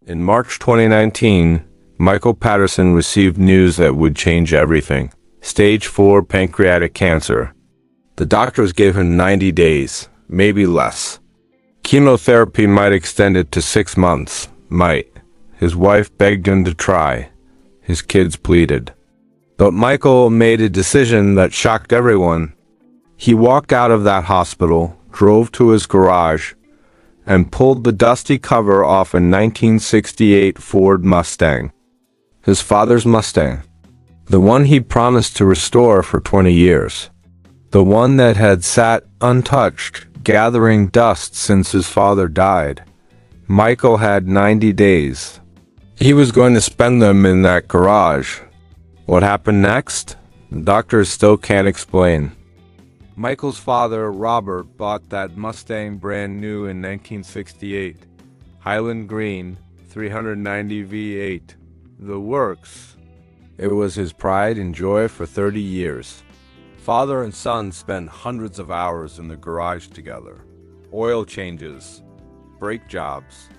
In March 2019, Michael Patterson received news that would change everything. Stage 4 pancreatic cancer. The doctors gave him 90 days, maybe less. Chemotherapy might extend it to 6 months, might. His wife begged him to try. His kids pleaded. But Michael made a decision that shocked everyone. He walked out of that hospital, drove to his garage, and pulled the dusty cover off a 1968 Ford Mustang. His father's Mustang. The one he promised to restore for 20 years. The one that had sat untouched, gathering dust since his father died. Michael had 90 days. He was going to spend them in that garage. What happened next? The doctors still can't explain. Michael's father, Robert, bought that Mustang brand new in 1968. Highland Green, 390 V8. The works. It was his pride and joy for 30 years. Father and son spent hundreds of hours in the garage together. Oil changes, brake jobs,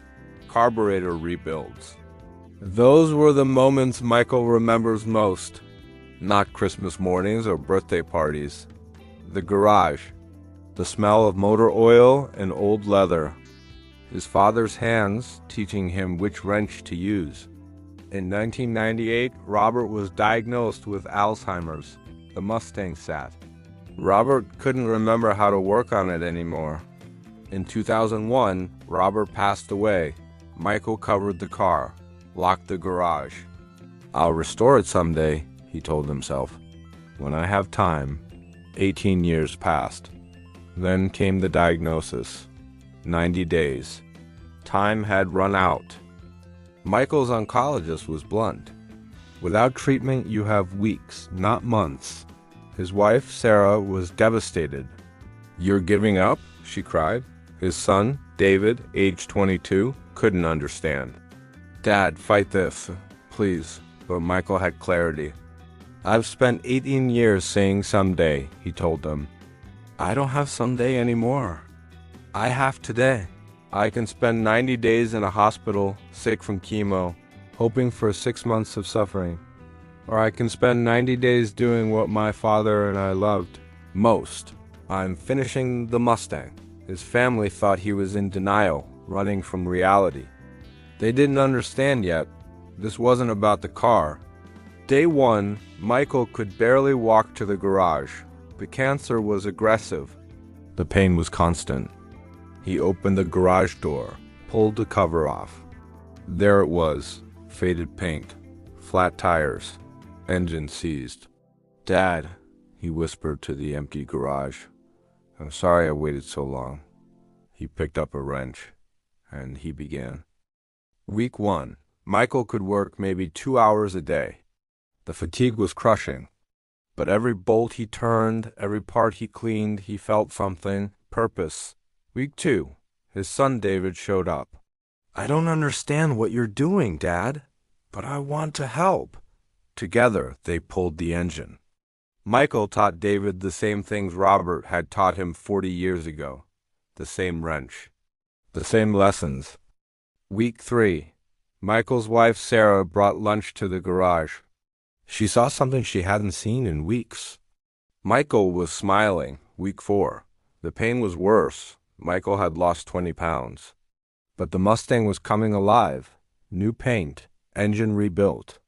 carburetor rebuilds. Those were the moments Michael remembers most. Not Christmas mornings or birthday parties. The garage, the smell of motor oil and old leather, his father's hands teaching him which wrench to use. In 1998, Robert was diagnosed with Alzheimer's. The Mustang sat. Robert couldn't remember how to work on it anymore. In 2001, Robert passed away. Michael covered the car, locked the garage. "I'll restore it someday," he told himself. "When I have time." 18 years passed. Then came the diagnosis. 90 days. Time had run out. Michael's oncologist was blunt. "Without treatment, you have weeks, not months." His wife, Sarah, was devastated. "You're giving up?" she cried. His son, David, age 22, couldn't understand. "Dad, fight this, please." But Michael had clarity. "I've spent 18 years saying someday," he told them. "I don't have someday anymore. I have today. I can spend 90 days in a hospital, sick from chemo, hoping for 6 months of suffering. Or I can spend 90 days doing what my father and I loved most. I'm finishing the Mustang." His family thought he was in denial, running from reality. They didn't understand yet. This wasn't about the car. Day 1, Michael could barely walk to the garage. The cancer was aggressive. The pain was constant. He opened the garage door, pulled the cover off. There it was, faded paint, flat tires, engine seized. "Dad," he whispered to the empty garage, "I'm sorry I waited so long." He picked up a wrench, and he began. Week 1, Michael could work maybe 2 hours a day. The fatigue was crushing. But every bolt he turned, every part he cleaned, he felt something, purpose. Week 2, his son David showed up. "I don't understand what you're doing, Dad, but I want to help." Together, they pulled the engine. Michael taught David the same things Robert had taught him 40 years ago. The same wrench. The same lessons. Week 3, Michael's wife Sarah brought lunch to the garage. She saw something she hadn't seen in weeks. Michael was smiling. Week 4. The pain was worse. Michael had lost 20 pounds. But the Mustang was coming alive. New paint. Engine rebuilt.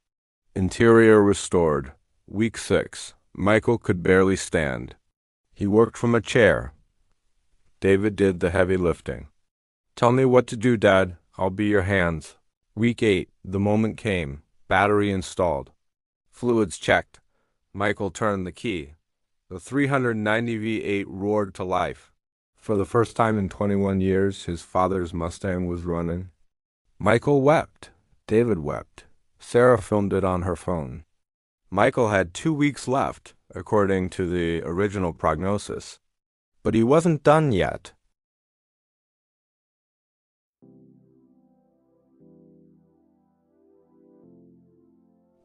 Interior restored. Week 6. Michael could barely stand. He worked from a chair. David did the heavy lifting. "Tell me what to do, Dad. I'll be your hands." Week 8. The moment came. Battery installed. Fluids checked. Michael turned the key. The 390 V8 roared to life. For the first time in 21 years, his father's Mustang was running. Michael wept. David wept. Sarah filmed it on her phone. Michael had 2 weeks left, according to the original prognosis. But he wasn't done yet.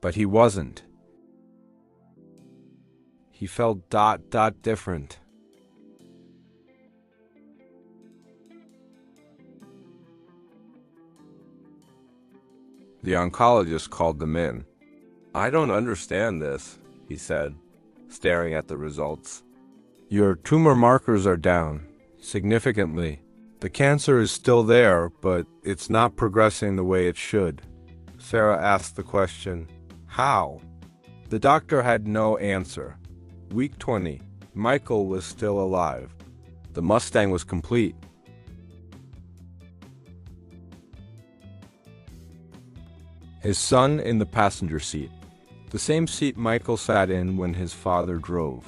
But he wasn't. He felt different. The oncologist called them in. "I don't understand this," he said, staring at the results. "Your tumor markers are down, significantly. The cancer is still there, but it's not progressing the way it should." Sarah asked the question, "How?" The doctor had no answer. Week 20, Michael was still alive. The Mustang was complete. His son in the passenger seat, the same seat Michael sat in when his father drove.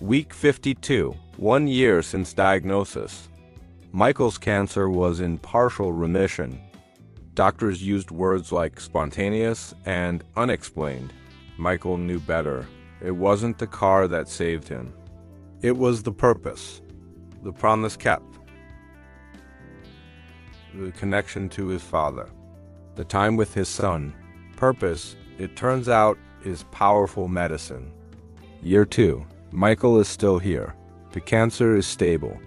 Week 52, 1 year since diagnosis. Michael's cancer was in partial remission. Doctors used words like spontaneous and unexplained. Michael knew better. It wasn't the car that saved him. It was the purpose, the promise kept, the connection to his father, the time with his son. Purpose, it turns out, is powerful medicine. Year 2, Michael is still here. The cancer is stable.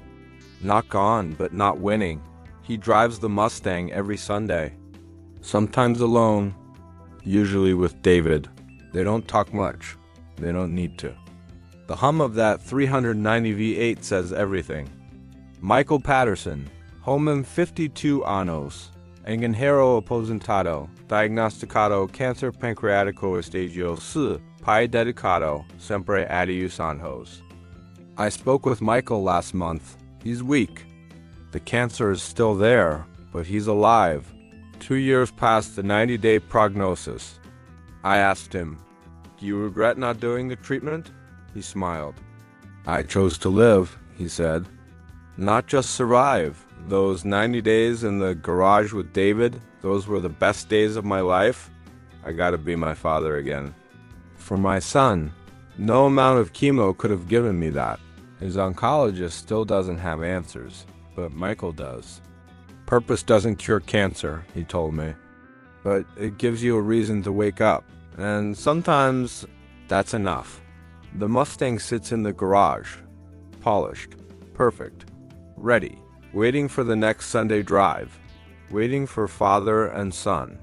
Not gone, but not winning. He drives the Mustang every Sunday. Sometimes alone, usually with David. They don't talk much. They don't need to. The hum of that 390 V8 says everything. Michael Patterson, Homem 52 anos, Engajero aposentado, diagnosticado câncer pancreático estágio 4, pai dedicado, sempre adios anjos. I spoke with Michael last month. He's weak. The cancer is still there, but he's alive. 2 years past the 90-day prognosis. I asked him, "Do you regret not doing the treatment?" He smiled. "I chose to live," he said. "Not just survive. Those 90 days in the garage with David, those were the best days of my life. I gotta be my father again." For my son, no amount of chemo could have given me that. His oncologist still doesn't have answers, but Michael does. Purpose doesn't cure cancer, he told me, but it gives you a reason to wake up, and sometimes that's enough. The Mustang sits in the garage, polished, perfect, ready, waiting for the next Sunday drive, waiting for father and son.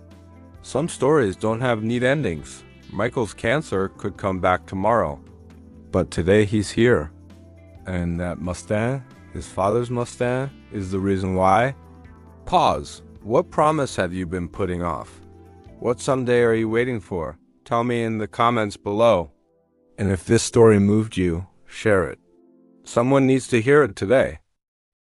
Some stories don't have neat endings. Michael's cancer could come back tomorrow, but today he's here. And that Mustang, his father's Mustang, is the reason why. Pause. What promise have you been putting off? What someday are you waiting for? Tell me in the comments below. And if this story moved you, share it. Someone needs to hear it today.